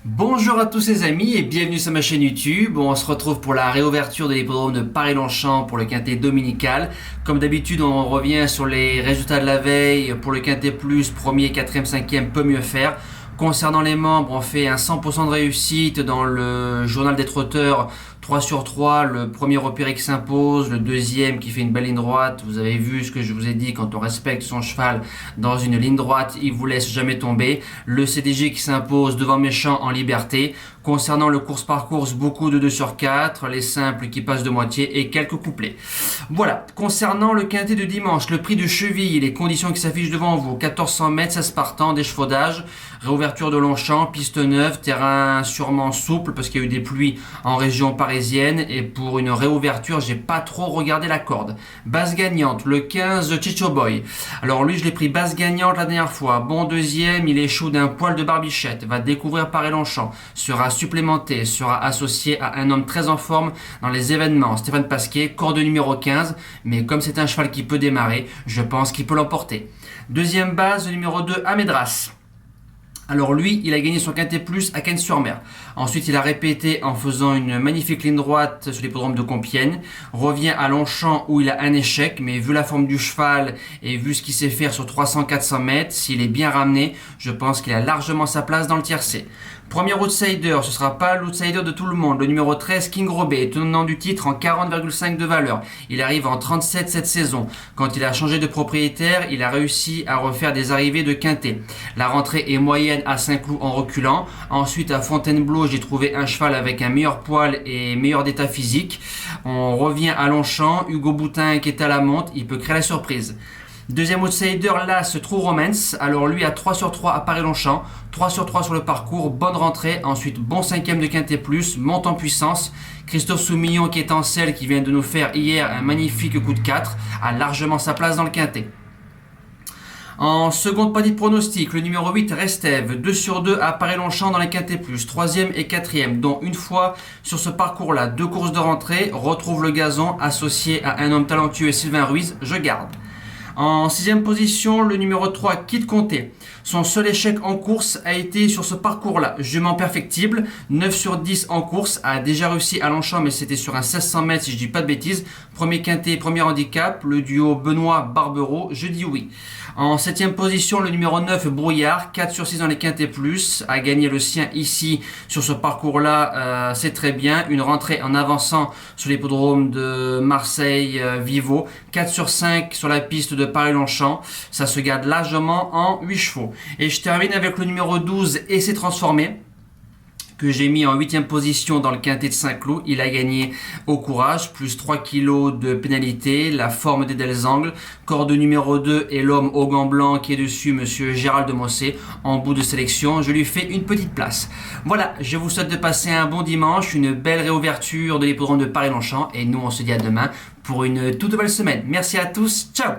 Bonjour à tous les amis et bienvenue sur ma chaîne YouTube. On se retrouve pour la réouverture de l'hippodrome de Paris-Longchamp pour le Quintet dominical. Comme d'habitude, on revient sur les résultats de la veille pour le Quintet Plus, premier, quatrième, cinquième, peut mieux faire. Concernant les membres, on fait un 100% de réussite dans le journal des trotteurs, 3 sur 3, le premier repéré qui s'impose, le deuxième qui fait une belle ligne droite. Vous avez vu ce que je vous ai dit, quand on respecte son cheval dans une ligne droite, il vous laisse jamais tomber. Le CDG qui s'impose devant Méchant en liberté. Concernant le course-par-course, beaucoup de 2 sur 4, les simples qui passent de moitié et quelques couplets. Voilà, concernant le quintet de dimanche, le prix de cheville, les conditions qui s'affichent devant vous, 1400 mètres, 16 partants, d'échafaudage, réouverture de Longchamp, piste neuve, terrain sûrement souple parce qu'il y a eu des pluies en région parisienne et pour une réouverture, j'ai pas trop regardé la corde. Base gagnante, le 15 Chicho Boy. Alors lui, je l'ai pris base gagnante la dernière fois. Bon deuxième, il échoue d'un poil de barbichette, va découvrir Paris-Longchamp, sera supplémenté, sera associé à un homme très en forme dans les événements, Stéphane Pasquier, corde numéro 15, mais comme c'est un cheval qui peut démarrer, je pense qu'il peut l'emporter. Deuxième base, le numéro 2, Amédras. Alors lui, il a gagné son quintet plus à Cannes-sur-Mer. Ensuite, il a répété en faisant une magnifique ligne droite sur l'hippodrome de Compiègne. Revient à Longchamp où il a un échec, mais vu la forme du cheval et vu ce qu'il sait faire sur 300-400 mètres, s'il est bien ramené, je pense qu'il a largement sa place dans le tiercé. Premier outsider, ce sera pas l'outsider de tout le monde. Le numéro 13, King Robet, tenant du titre en 40,5 de valeur. Il arrive en 37 cette saison. Quand il a changé de propriétaire, il a réussi à refaire des arrivées de quintet. La rentrée est moyenne à Saint-Cloud en reculant. Ensuite, à Fontainebleau, j'ai trouvé un cheval avec un meilleur poil et meilleur d'état physique. On revient à Longchamp. Hugo Boutin qui est à la monte, il peut créer la surprise. Deuxième outsider, là, ce True Romance. Alors lui à 3 sur 3 à Paris-Longchamp, 3 sur 3 sur le parcours, bonne rentrée. Ensuite, bon cinquième de Quintet Plus, monte en puissance. Christophe Soumillon qui est en selle, qui vient de nous faire hier un magnifique coup de 4, a largement sa place dans le Quintet. En seconde partie de pronostic, le numéro 8, Restev, 2 sur 2 à Paris-Longchamp dans les Quintet Plus, 3e et 4e, dont une fois sur ce parcours-là, 2 courses de rentrée, retrouve le gazon associé à un homme talentueux, Sylvain Ruiz, je garde. En 6e position, le numéro 3, Kid Conté. Son seul échec en course a été sur ce parcours-là. Jument perfectible, 9 sur 10 en course, a déjà réussi à Longchamp, mais c'était sur un 1600 mètres si je dis pas de bêtises. Premier quintet, premier handicap, le duo Benoît-Barbero, je dis oui. En 7e position, le numéro 9, Brouillard, 4 sur 6 dans les quintets plus, a gagné le sien ici sur ce parcours-là, c'est très bien. Une rentrée en avançant sur l'hippodrome de Marseille-Vivo, 4 sur 5 sur la piste de Paris-Longchamp, ça se garde largement en 8 chevaux. Et je termine avec le numéro 12, Essai transformé, que j'ai mis en 8e position dans le quintet de Saint-Cloud. Il a gagné au courage, plus 3 kilos de pénalité, la forme des Delzangles, corde numéro 2 et l'homme au gant blanc qui est dessus, monsieur Gérald de Mossé, en bout de sélection. Je lui fais une petite place. Voilà, je vous souhaite de passer un bon dimanche, une belle réouverture de l'hippodrome de Paris-Longchamp et nous on se dit à demain pour une toute nouvelle semaine. Merci à tous, ciao!